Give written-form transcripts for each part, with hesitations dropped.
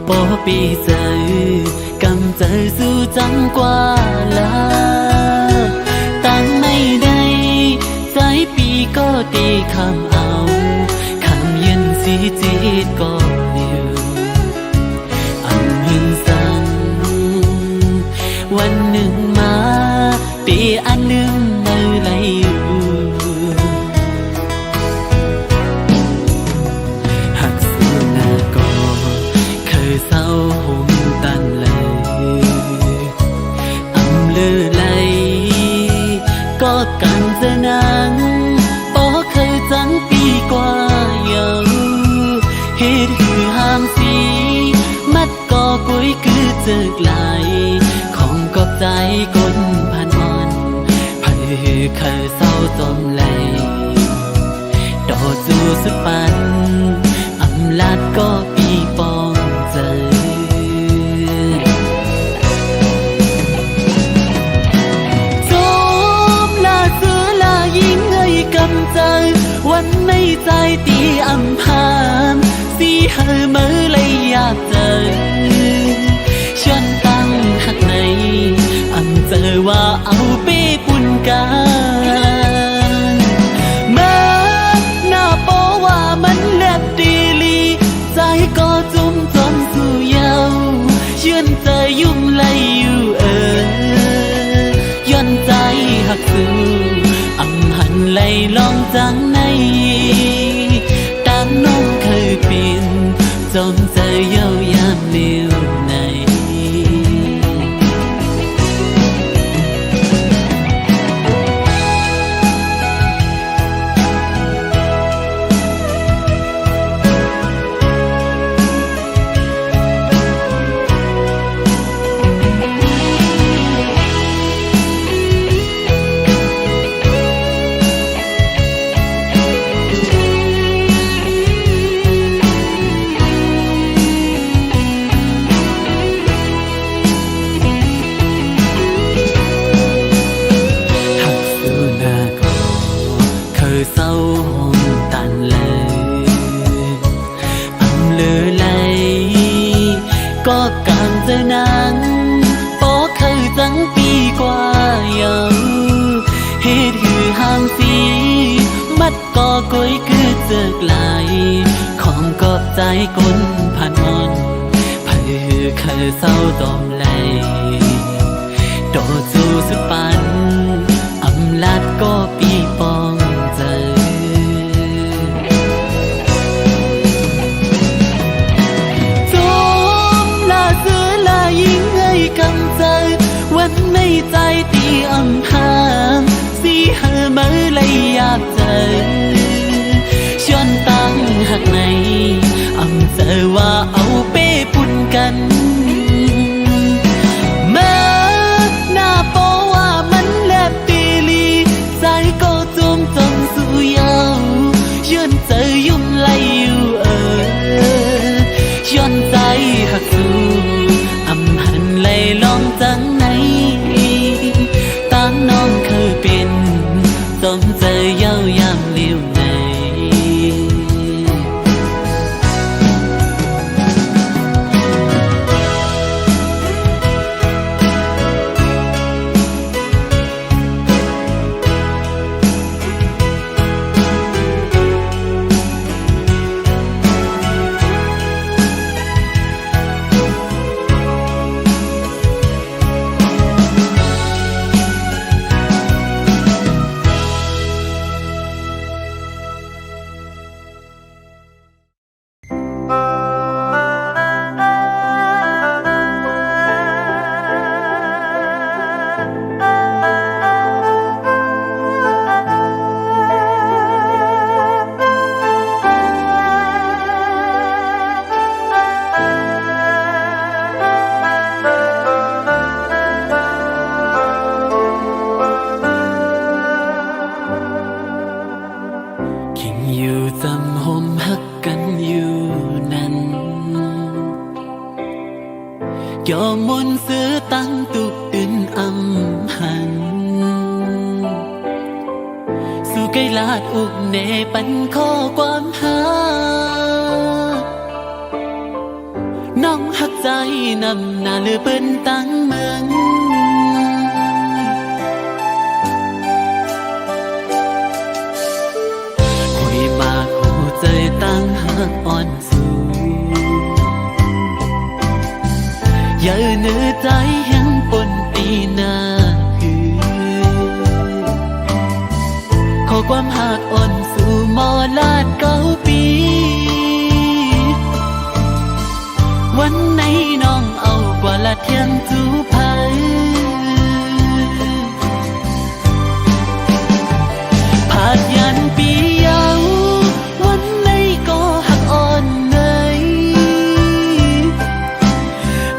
bỏ bây giờ cầm giờ dù chẳng qua là tăng nay đây tráiปีก็ตีคำเอาคำเย็นสีจีดก็อยู่อันหนึ่งสั่งวันหนึ่งมาปีอันหนึ่งเมื่อไรอยู่หักสูหน้าก็เคยเศร้าห่มตันเลยอำเลือไหลก็กันจะนั่งบ่เคยจังปีกว่าเยาเหตุหือห้ามสีมัดก่อกุยคือเจอไกลของกอบใจคนผ่านมันไผ่เคยเศร้าจมไหลดอจูสุดปันอำลาดก็ปีปองเจอใจวันไม่ใจตีอำพามสีเฮอเมื่อเลยอยากเจอชวนตั้งหักในอำเจอว่าเอาเป้ปุ่นกันเมื่อหน้าโปว่ามันแลบดีลีใจก็จุ่มจนสู่เยาเชื่อนใจยุ่มไหลอยู่ย้อนใจหักสู่ไหลลองจังในตั้งน้องเคยเปลี่ยนจมใจเย้ายามเลี้ยวในเศร้าห่มตันเลยอำเลือไหลก็กางจะนั่งบ่เคยจังปีกว่าเยาเหตุหือห้ามสีมัดก่อกุยคือเจอไกลของกอบใจคนผ่านมนไผ่เคยเศร้าตอมไหลโดดสู่สุดปันอำลาดก็ปีปองวันไม่ใจตีอำพามสีเฮอเมื่อเลยอยากเจอชวนตั้งหักในอำเจอว่าเอาเป้ปุ่นกันเมื่อหน้าโปว่ามันแลบตีลีใจก็จุ่มจนสู่เยาย้อนใจยุ่มไหลอยู่ย้อนใจหักสู่อำหันไหลลองจังตั้งน้องเคยเป็นสมใจเย้ายามเลี้ยวในยอมมนเสือตั้งตุกอื่นอำหันสู่ไกลลาดอุกเนปันข้อความหาน้อ องหักใจนำหน้าเลือเปิ้นตั้งเมืองคุยมากหัวใจตั้งหักอ่อนสูอย่าเนื้อใจแห่งปนปีนาขอความหักอ่อนสู่มอลาด9 ปีวันไหนน้องเอากว่าละเทียงจูภัยผาดยันปีเยาวันไหนก็หักอ่อนเนย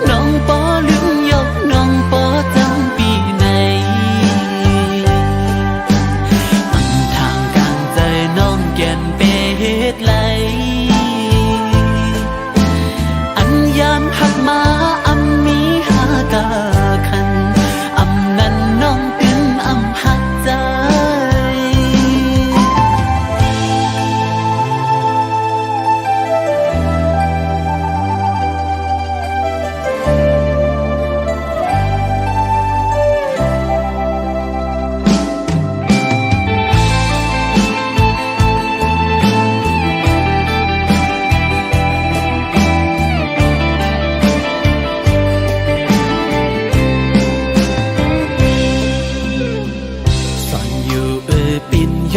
น้องปอลืมยกน้องปอจำปีไหนมันทางกลางใจน้องแก่นเปเหตุไหลยามหักมาอำมีหากาคันอำนั้นน้องตึงอำหักใจ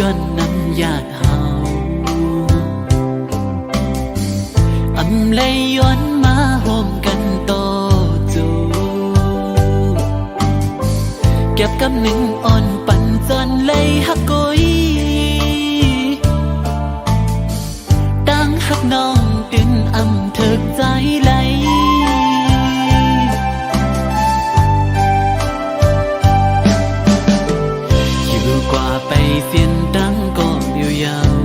ย้อนน้ำญาติเฮาอำเลยย้อนมาโฮมกันโตจูเก็บกำหนึ่งอ่อนปั่นจนเลยหักกุยตั้งหักน้องตึงอำเถิกใจไหลอยู่กว่าไปเสียนตั้งก็ยาว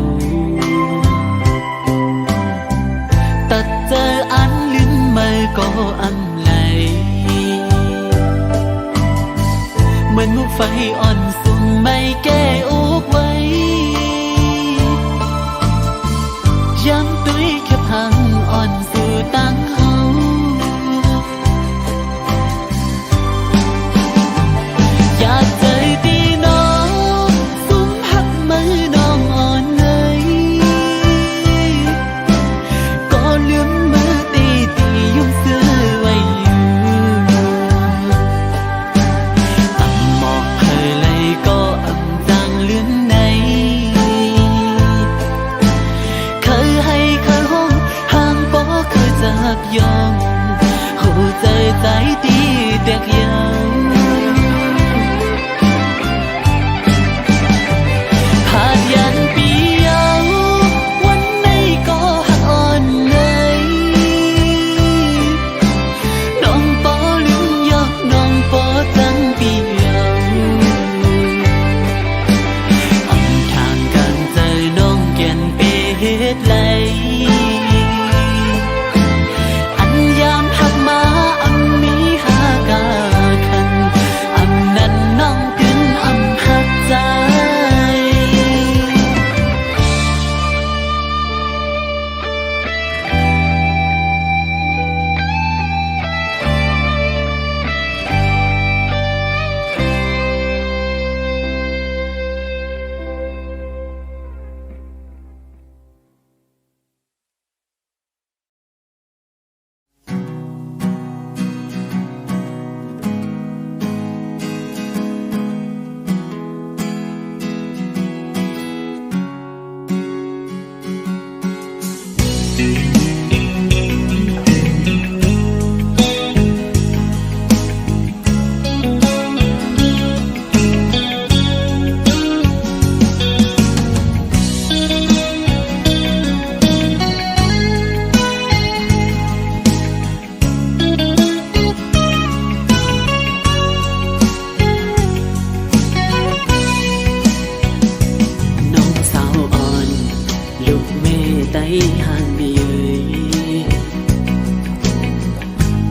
ตัดเจออันลืมมาก็อำไหลเหมือนมุกไฟอ่อนสุ่มไม่แก้อุกไว้ย้ำตุ้ยแค่พังอ่อนสู่ตั้งเฮาอยากเจอตีน้องสุ่มหักมือน้องอ่อนเลยก็ลืมมือตียุ่งเสื้อไว้อยู่อำหมอกเพยเลยก็อำจางลืมในเคยให้เคยห้องห่างปอเคยจากยอมหัวใจใจดีเด็กยาวผาดยันปีเยาวันไหนก็หักอ่อนเลยน้องปอลืมยกน้องปอตั้งปีเยาอำทางกลางใจน้องแก่นเปเหตุไหลอันยามหักมาอำมีหากาคันอำนั้นน้องตึงอำหักใจ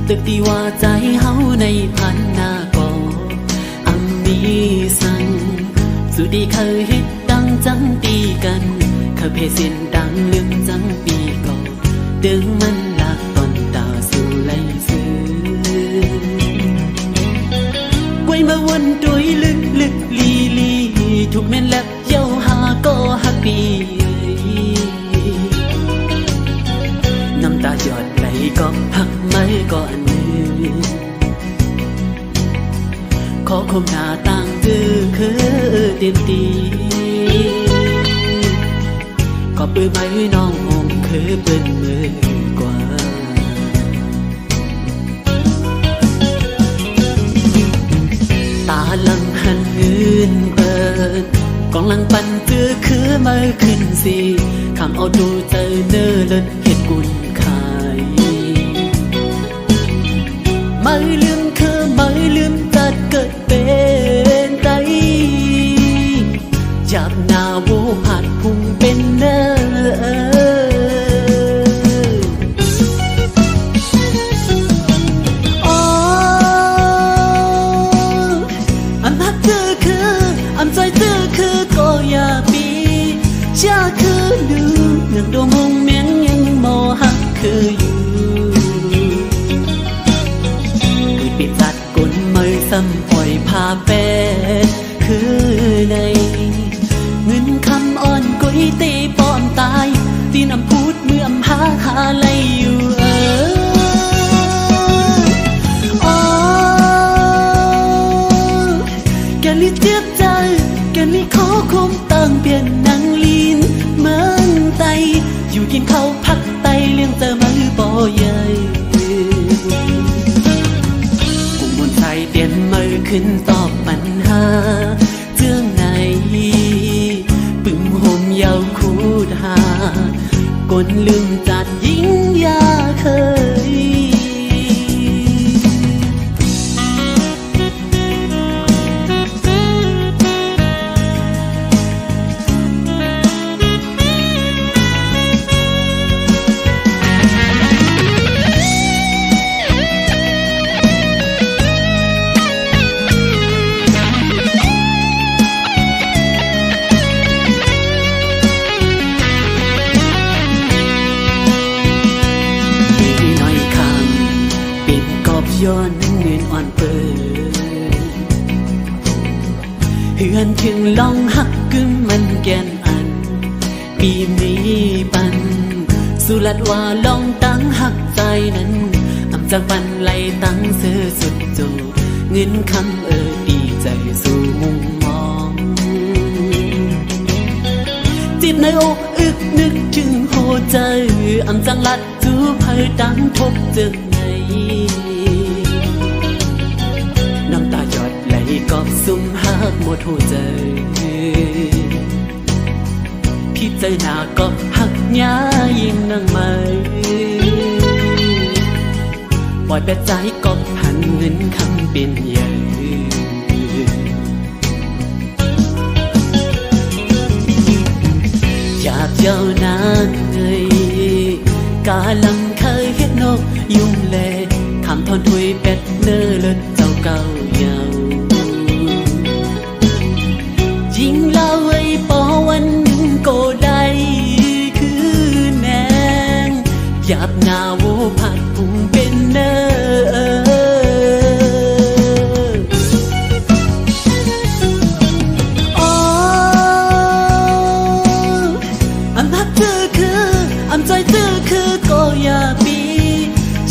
ตึกที่ว่าใจเฮาในพันหน้าก็อำมีสั่งสุดีเคยเฮ็ดดังจังตีกันเคยเพเส้นดังเรื่องจังปีก็ดึงมันหลักตอนตาสู่ มาวนดุยลึกลึกลีลีทุกแม่นแล้วเย้าหาก็ฮักดีน้ำตาหยดไหลก็พักไม่ก็อันนึงขอคมหน้าต่างคือเต็มตีก็ปื้อไม้น้องหงคือเปิ้นมือกว่าตาลังหันอื่นเปิดกองลังปันคือมาขึ้นสิคำเอาดูเจอเนื้อเลิศเหตุกุลขายไม่ลืมไม่ลืมจัดเกิดเป็นไตจับหน้าวูผัดพุ่งเป็นเนื้อจะคือดูหนึ่งดวงมงเมียงยังมอหักคืออยู่คือปิดจัดกุนมือซ้ำปล่อยพาเป็ดคือในเงินคำอ่อนกุยตีป้อมตายตีนำพูดเมื่อหาไหลอยู่แกลิเจ็บใจแกลิขอคมตั้งเปลี่ยนนังลีนเมืองไตอยู่กินข้าวพักไตเลี้ยงเจอมือบ่ใหญ่กุมนใจเปลี่ยนมือขึ้นตอบปัญหาเจื้องในปึงห่มยาวคูดหากนลืมจัดยิ่งยาเคยย้อนเงินอ่อนเปิดเฮือนถึงลองหักกึ่มมันแกนอันปีนี้ปันสุรัดว่าลองตั้งหักใจนั้นอำจากปันไหลตั้งเสือสุดโจเงินคำดีใจสู่มุมมองจิตในอกอึกนึกถึงโหใจอำจังลัดจูเพอดังพบจึงน้ำตาหยดไหลกอบซุ่มหักหมดหัวใจพี่ใจหน้าก็หักย้ายิ่งนั่งไม่ปล่อยแต่ใจก็พันเงินคำเป็นใหญ่อยากเจ้านางเอ่ยกาลังเคยเห็นนกยุ่งเล่ทำทอนถุยเป็ดเนื้อเลิศเจ้าเก่าเยายิ่งเล่าไว้ปอวันหนึ่งก็ได้คือแนงหยาบหน้าโวผัดพุ่งเป็นเนื้ออำพักคืออำใจคือก็อย่าปี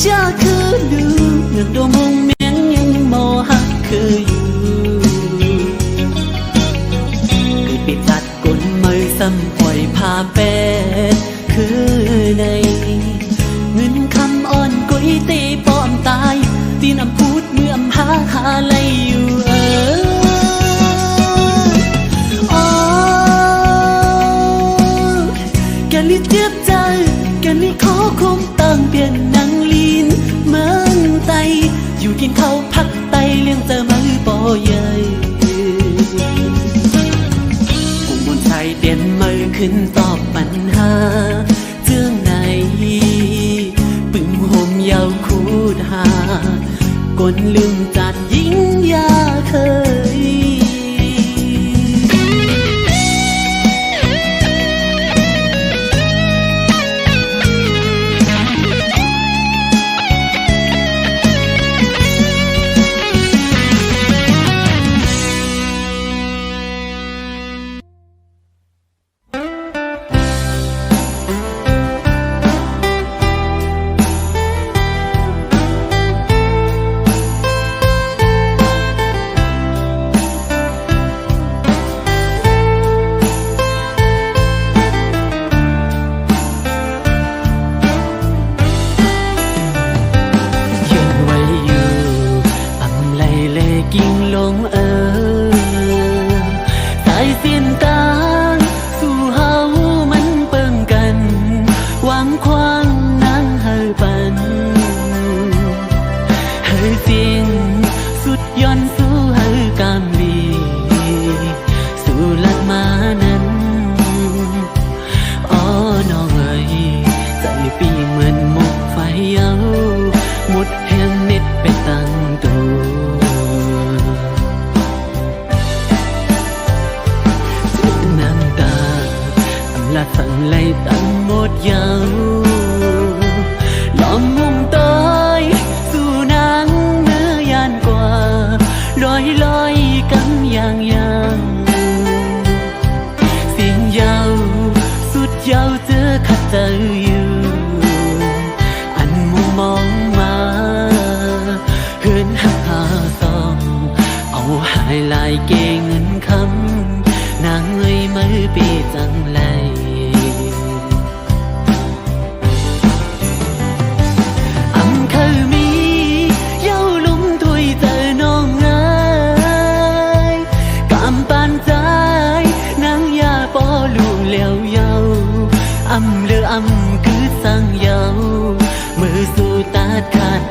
จะคือดูเงินดวงมงเมียงยังมอหักคืออยู่คือปิดจัดกุนมือซ้ำปล่อยพาเป็ดคือในเงินคำอ่อนกุยตีป้อมตายตีนำพูดเมื่อหาไหลอยู่แกลิเจ็บใจแกลิขอคมตั้งเปลี่ยนนังลีนเมืองไตอยู่กินข้าวพักไตเลี้ยงเจอมือบ่ใหญ่กุมนใจเปลี่ยนมือขึ้นตอบปัญหาเจื้องในปึงห่มยาวคูดหากนลืมจัดยิ่งยาเคย เ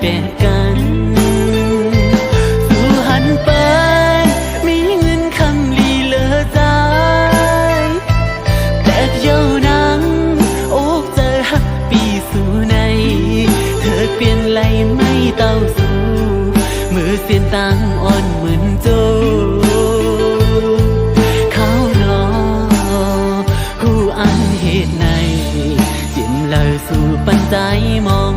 แปะกันสู่หันไปมีเงินคำลีเลอใจแต่เย้านังโอกเจอฮักปีสู่ในเธอเปลี่ยนไหลไม่เต้าสู่มือเสียนตังอ่อนเหมือนโจเขาหนอหูอันเหตุในจิ้มเลยสู่ปันใจมอง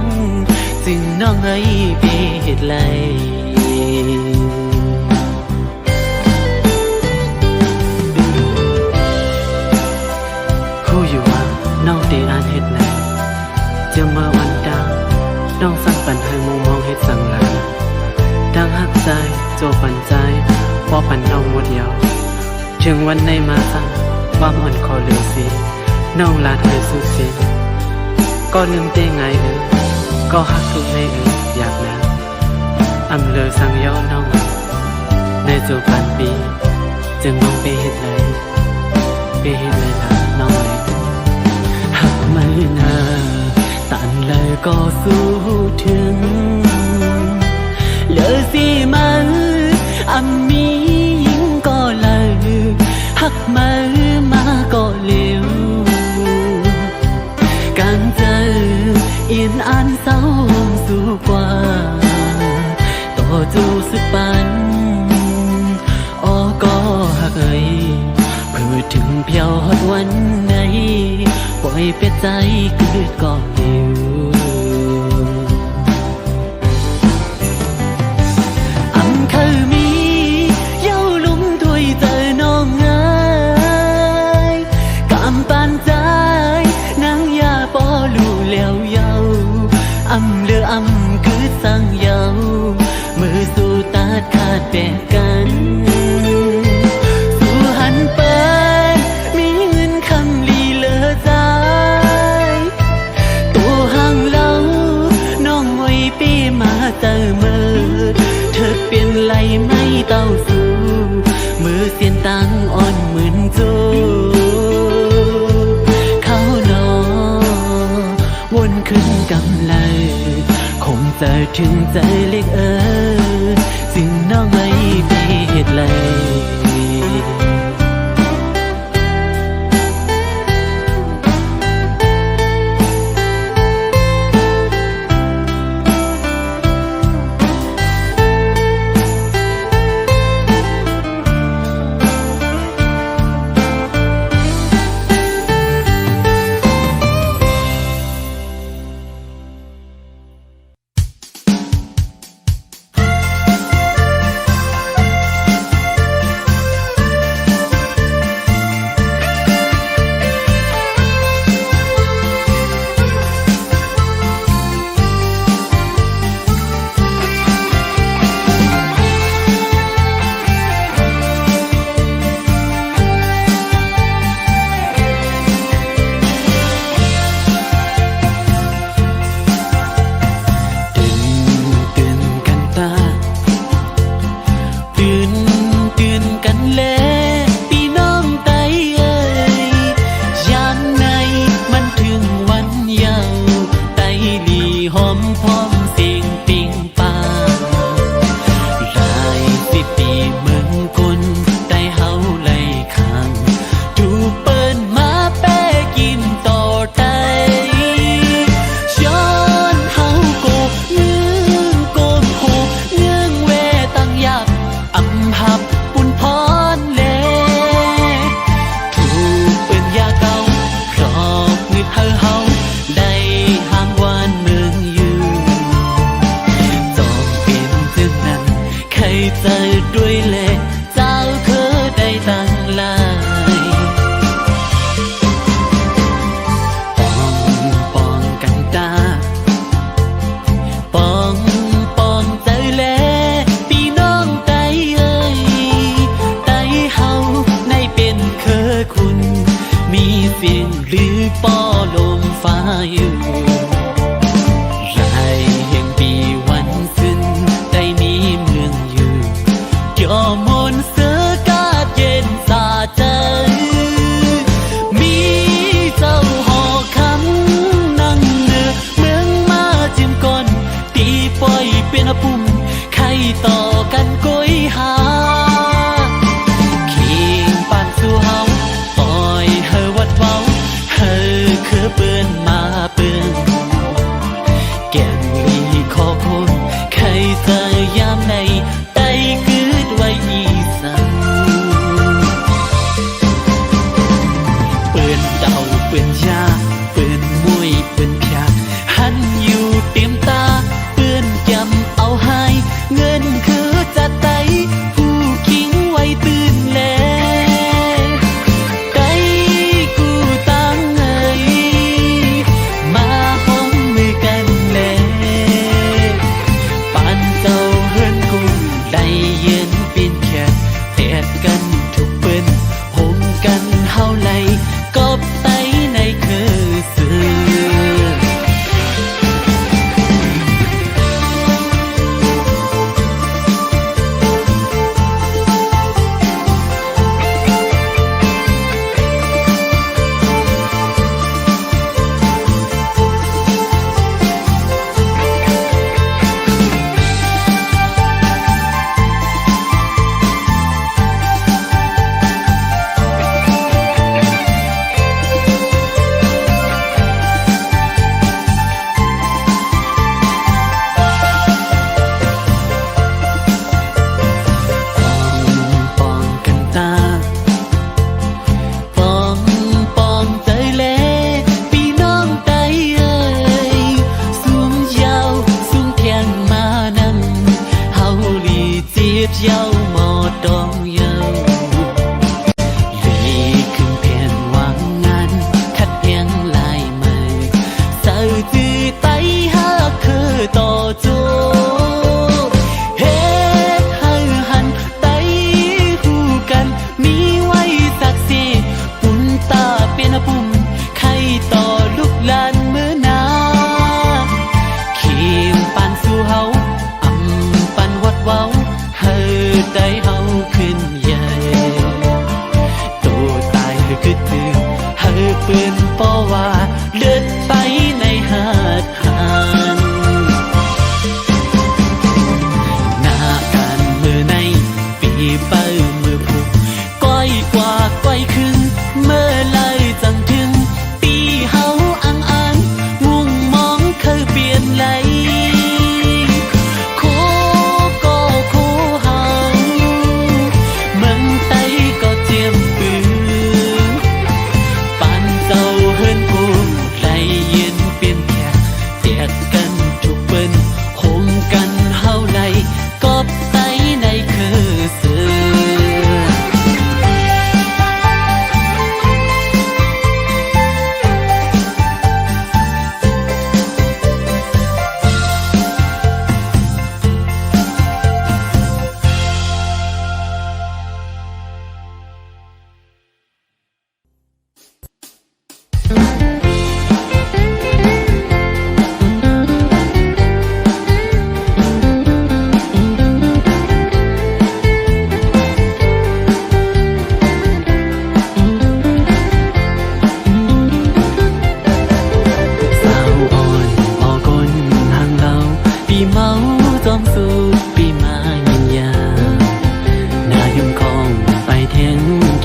จึงน้องให้เพเหตุไรคู่อยู่ว่าน้องได้อ่านเหตุไรจะมาวันดาวน้องสั่งปันให้มุมมองเหตุสั่งลาดังหักใจโจปันใจพอปันน้องหมดเดียวถึงวันในมาสั่งความอ่อนคอเหลือสีน้องลาเธอสุดสิ้นก็ลืมได้ไงก็หักทุกในอยากนะอำเลอสั่งย้อนน้องในจูปันปีจึงมองไปเห็นเลยล่ะน้องเอ๋ยหักไม่นาตันเลยก็สู้ถึงเลยสิมันอำมียิ่งก็เลยหักมาก็เร็วการเจอเอียนอันเศร้าสู้กว่าต่อจูสุดปันก็หักเอ่ยเพื่อถึงเพียวฮอดวันไหนปล่อยเป็ดใจเกิดก็เร็วเคยมีเย้าลุมถวยเจอน้องง่ายกำปานใจนางยาปอลูแล้วเย้าอำเลืออำคือสั่งเย้ามือสู่ตาขาดแปะกันสู่หันไปมีเงินคำลีเลอใจตัวห่างเล่าน้องไว้ปีมาเจอเมื่อเธอเปลี่ยนไหลไม่เต้าสู่มือเสียนตังอ่อนเหมือนโจเขาหนอวนขึ้นกำไรคงจะถึงใจเล็กสิ่งน้องไม่มีเหตุไร เป็นปุ่มใครต่อกันก้อยหาเคียงปานสู่เฮาปล่อยเฮอวัดเว้าเฮอคือเปื้อนมาเปื้อนแก้มลีขอคงใครเจอยามในใต้คืดไว้อีสังเปื้อนเจ้าเปื้อนยาเปื้อนมวยเปื้อนพยาหันอยู่เต็มตาเปื้อนจำเอาให้เงินคือจะไตผู้คิงไว้ตื่นแลไกกูตั้งเอ้ยมาห้องมือกันแลปานเจ้าเฮิรนกุมได้เย็นเป็นแค่แตดกันทุกเปิ้นหงกันเฮาไหลกอบไตในคือสื่อเย้าหมอดองเย้าลีขึ้นแผ่นวางงานขัดเพียงลายมือเศร้าจือไตหาคือต่อโจเฮ็ดให้หันไตคู่กันมีไว้สักสิปุ่นตาเป็นปุ่มใครต่อลูกหลานเมื่อนาเขียงปานสู่เฮาอำปันวัดเว้าได้เฮาขึ้นใหญ่ตัวตายคือตื่นเฮาเปื้อนปอว่าเลือดไปในหาดหานหน้าการมือในปีเป้ามือผูกก้อยกว่าก้อยขึ้นเมื่อไรจังถึงตีเฮาอังอันมุ่งมองเคยเปลี่ยนไหล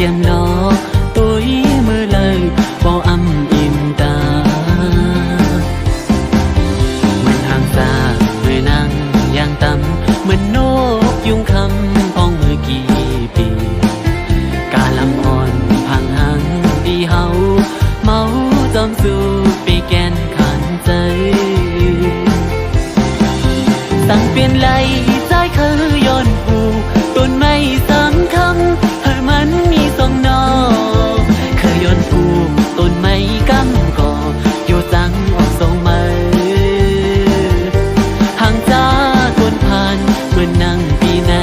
แก้มล้อตุ้ยมือเลยบ่อำอิ่มตาเหมือนทางซาเมื่อนั่งย่างต่ำเหมือนนกยุงคำพ้องมือกี่ปีกาลำอ่อนพังหังดีเฮาเมาจอมสู่ปีแกนขันใจตั้งเปลี่ยนไหลใจคือย้อนผูต้นไม้สังคำให้มันมีสองนอเคยย้อนผูต้นไม้กำก่ออยู่จังออกทรงมือห่างจากคนผ่านเหมือนนั่งปีไหน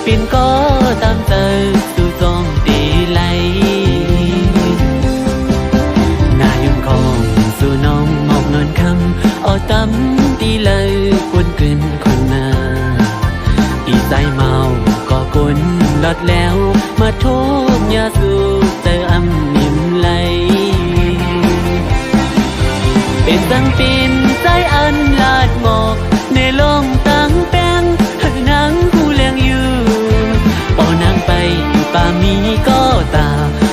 ปิ่นก็ตามเจอสู่จอมตีไหลหน้ายุ่งของสู่น้องมองนอนคำเอาตำตีเลยกวนกลืนคนมาอีใจเมาก็กลลดแล้วมาทุกยาสูบเตออำนิ่มไหลเป็นจัง งเป็นใจอันลาดหมอกในลองตั้งแป้งให้นางผู้เลี้ยงอยู่ปอนางไปอยู่ป่ามีก็ตา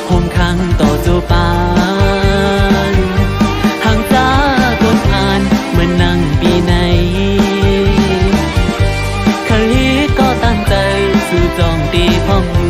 ห่มขังต่อจูปานห่างจากคนอ่านเหมือนนั่งปีไหนเคยก็ตั้งใจสู่จองตีพ่อมือ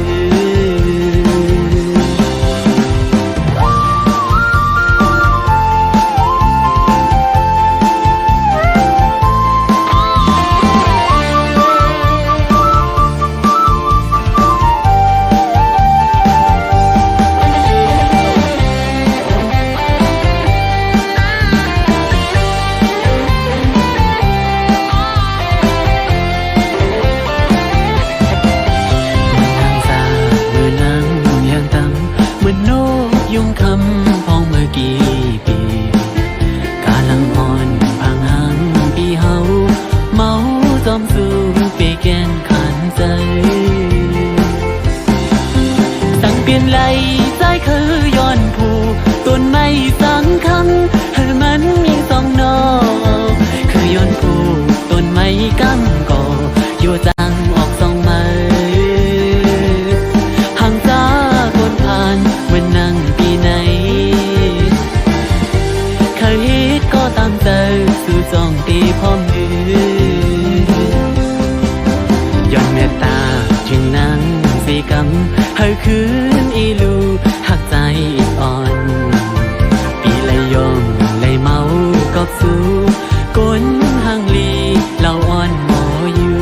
ยุงคำพองเมื่อกี่ปีกาลังอ่อนพังหังปีเฮาเมาจอมสูงไปแกนขันใจสั่งเปลี่ยนไหลใจคือย้อนผู้ต้นไม้สังคังให้มันมีสองนอกคือย้อนผู้ต้นไม้กำก่ออยู่จังออกสองไม้ห่างจากคนผ่านเหมือนนั่งก็ตามใจสู่จองตีพ่อมือย้อนเมตตาจึงนั่งสีกำให้คืนอีลูหักใจอ่อนปีเลยยอมเลยเมากอบสู่ก้นห่างลีเล่าอ่อนหมออยู่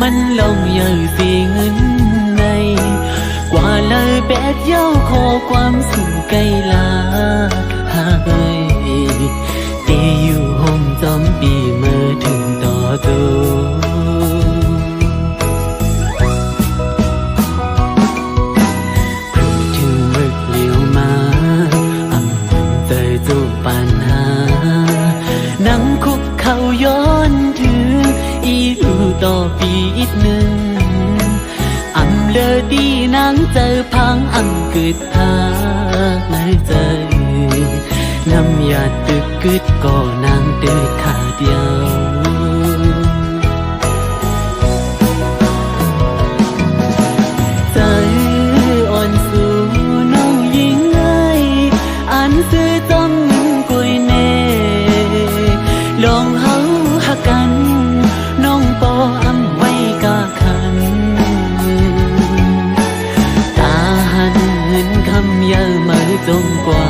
มันลงเยอะสีเงินในกว่าเลยแปดเย้าขอความสิ่งไกลลาหาเอ้ยตีอยู่ห่มจอมปีเมื่อถึงต่อตัวพูดถึงมึกเลี้ยวมาอำมันใจจูบปัญหานั่งคุกเข่าย้อนถึงอีลูต่อปีอีกหนึ่งอำเลอดีนางเจอพังอำกึดพาในใจน้ำยาตึกกึดก็นางเดินขาเดียวใจอ่อนสู่น้องยิงไงอันซื้อจอมกุยเน่ลองเฮาหักกันน้องปออำไว้กะขันตาหันเห็นคำยามาจงกว่า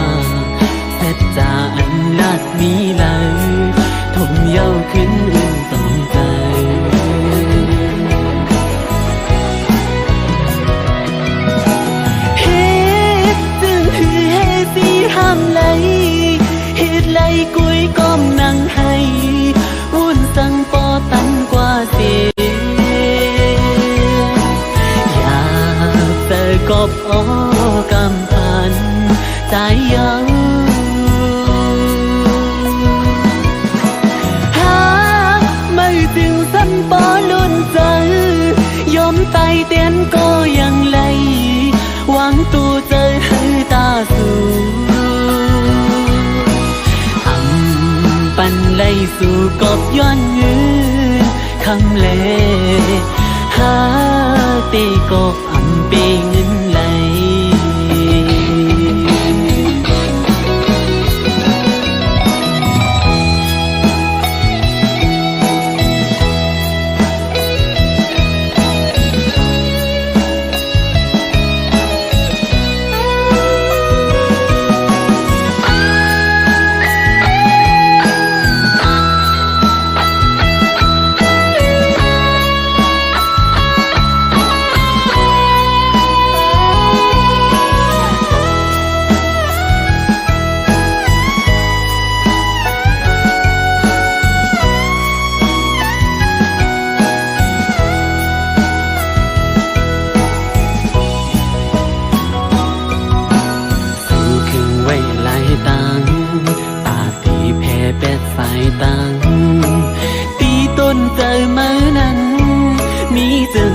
เสร็จจาอันลาดมีไหลถมเย้าขึ้นอื่นต้องใจเฮ็ดจึงคือเฮสีห้ามไหลเฮ็ดไหลกุยก้มนั่งให้วุ่นสังปอตันกว่าเสียอยากเจอกบกำพันใจเย้าหากไม่จึงสันปอลุ่นใจยอมไตเตียนก็ยังไหลหวังตัวเจอให้ตาสู่ปันไล่สู่กบย้อนยืนคำเลหาตีกบอำเปเงินไหล ต้นเจอมือนั้นมีจึง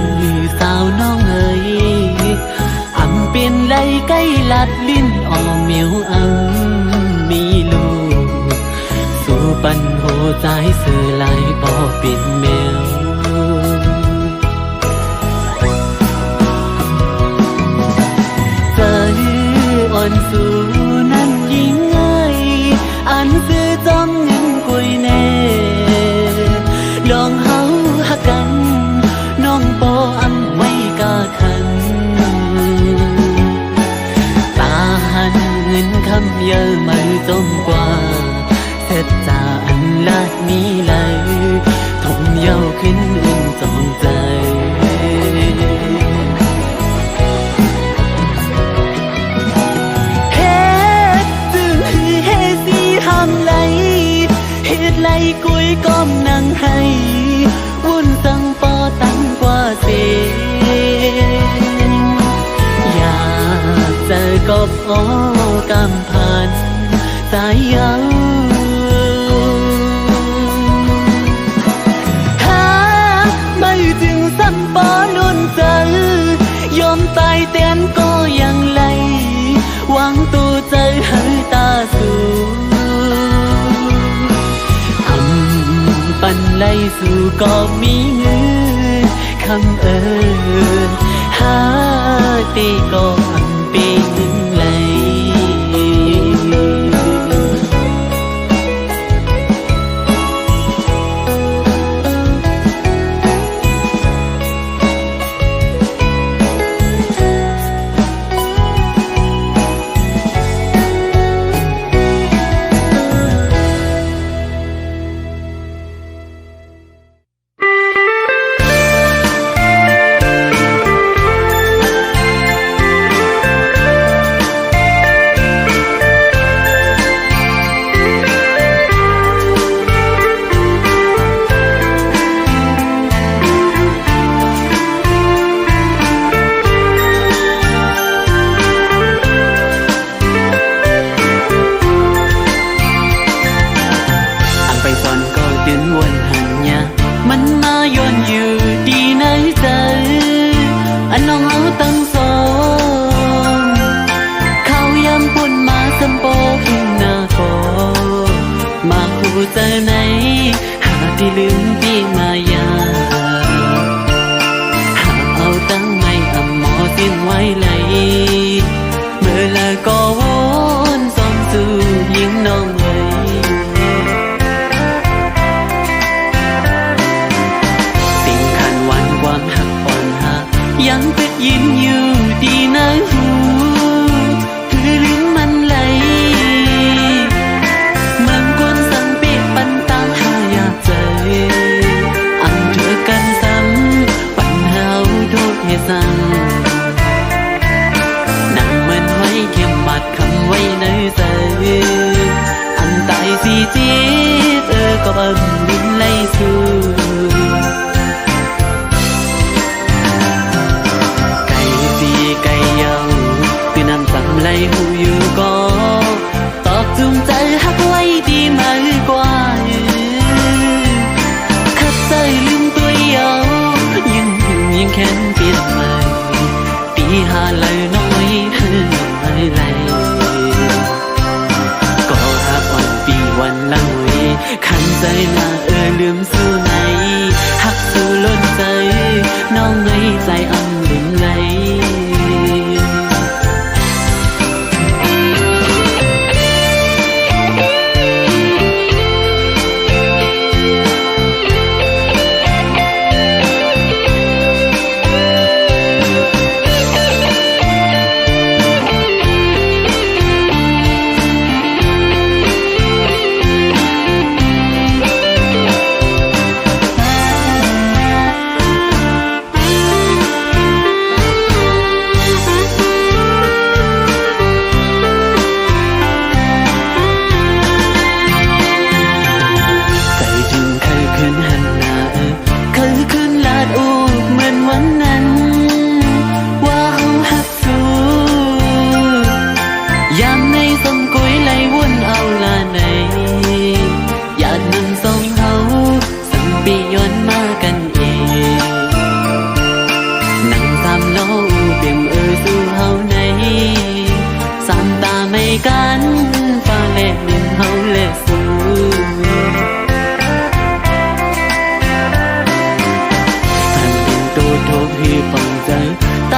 สาวน้องเอ๋ยอำเป็นไรใกล้ลัดลิ้นออมเหมียวอังมีลูกสู่ปันโหใจเสือลายปอเป็นแมวเจออ่อนสู่นั้นยิ่งเอ้ยอันซื้อจอมเงินกุยแน่ลองเฮาหักกันน้องปออำไว้กาคันตาหันเงินคำเยอะมือจมกว่าเสร็จจาอันลาดมีเลยทมเย้าขึ้นอุ่นจองใจไหลกุยก้มนั่งให้วุ่นสังปอตั้งกว่าเสียงอยากเจอกบโอกำพันสายเยาหาไม่จึงสัมปอนุ่นเจอยอมตายเตียนก็ยังไหลหวังตัวเจอให้ตาสูปันไลสู่ก็มีเงินคำเอิญหาตีก็อันเป็นไหลที่ลืมปีมายาหากเอาตั้งไม่อำหมอสิ้นไว้เลยเมื่อละก็วนซ้อมสู่ยิงน้องไว้สิ่งขันวันความหักอ่อนหักยังเป็ดยินอยู่ดีนะหูคือลิ้นมันไหลสั่งนั่งเหมือนไว้เข็มบัดคำไว้ในใจอันตายสิจีบก็บังดินไล่สู่ไก่จีไก่เยาคือน้ำสั่งไล่หูอยู่ก็ตอบจุงใจหักไว้ดีมากกว่าขัดใจลืมตัวเยายิ่งแค้นเปลี่ยนใหม่ตีหาเลยน้อยเธออะไรก็หักวันปีวันละหวยขันใจหน้าลืมสู้ไหนหักสู้ล้นใจน้องไงใจอ่ำลืมไหล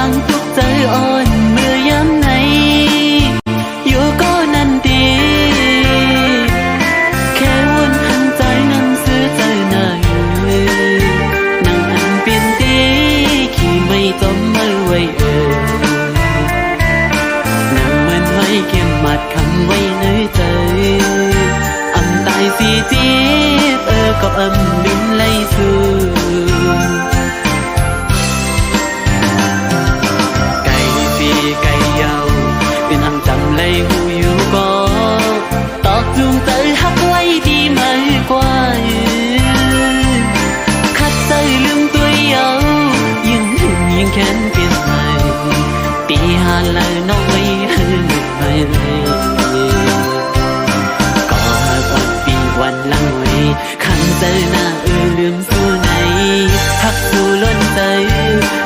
งทุกใจอ่อนเมื่อยามไหนอยู่ก็นั่นดีแค่วนหันใจนั้นซื้อใจหน่อยนั่งอันเปลี่ยนตีขี่ไม่จมไม่ไหวนั่งมันไว้เก็บมัดคำไว้ในใจอำตายสีจีบก็อำลืมไล่สู่ไก่ฟีไก่ยาวเป็นอำจำไล่หูอยู่บ่ตอกจูงใจหักไว้ดีมากกว่าคัดใจลืมตัวเยายิ่งหึงยิ่งแค้นเปลี่ยนไปตีหาแล้วน้องไว้ให้ลืมไปเลยก็หักวันปีวันหลังไว้ขันเจอหน้าลืมสู่ไหนหักสู่ล้นใจ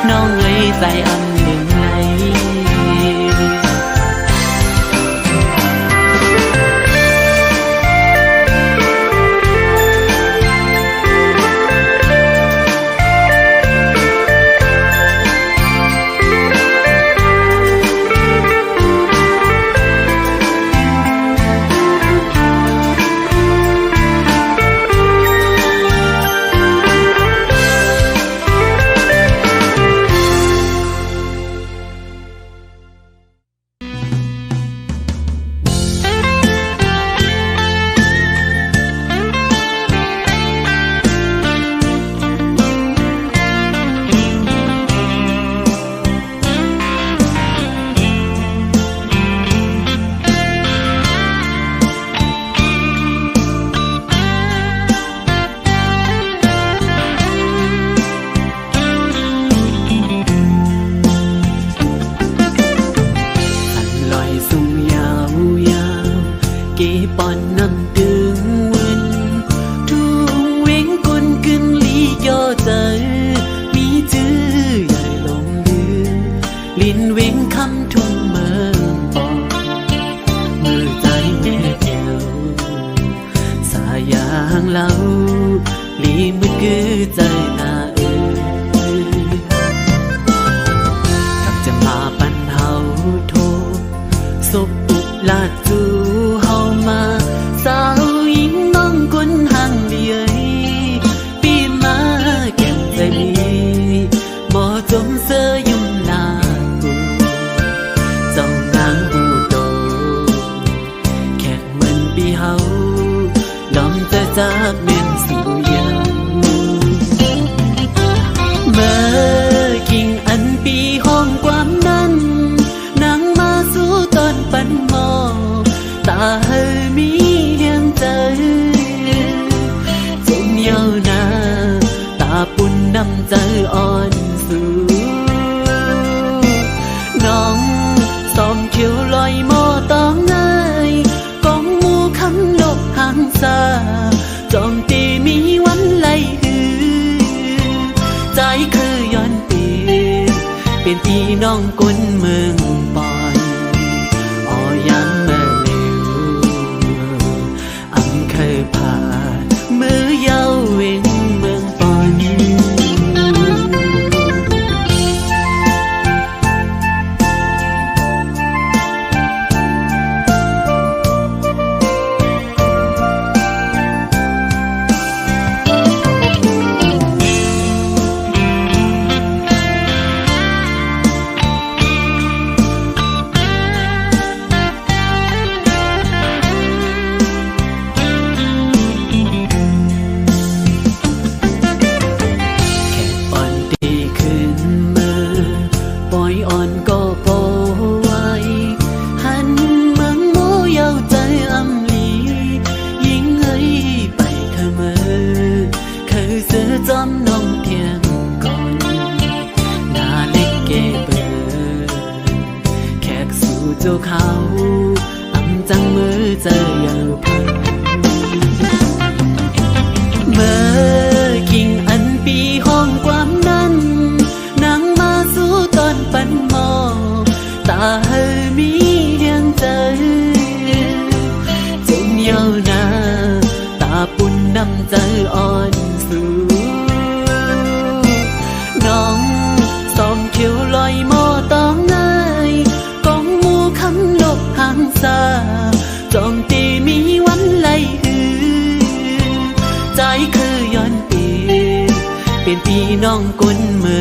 น้องไว้ใจอำลืมไหลปอนนำดึงวินทุ่งเวงกุนกึนลียอใจมีจื้อใหญ่ลงลือลินเวงคำทุ่งเมืองปอนมือใจแม่แก้วสายางเล่าลีมือกือใจนากับจะมาปันเฮาโทศพอุบลาดจูมาสาวหญิงน้องคนห่างเดียปีมาแก้มใจมีบ่จมเสื้อยุ่มลากูจ้องนางหูโตแขกเหมือนปีเฮาล้อมจะจากเม่นสู่ยังเมื่อกิ่งอันปีห้องความนั้นนางมาสู่ตอนปันหมอตามีเฮียงใจจมเยาวนาตาปุ่นน้ำใจอ่อนสู่น้องซ้อมเขียวลอยมอต้องง่ายกองมูคำลบหางซาจอมตีมีวันไล่หือใจคือย้อนเปลี่ยนเป็นพี่น้องก้นเมืองปอนอ๋อยังเคยผ่านมือเยาเวงเมืองปอน เป็นพี่น้องคนเมื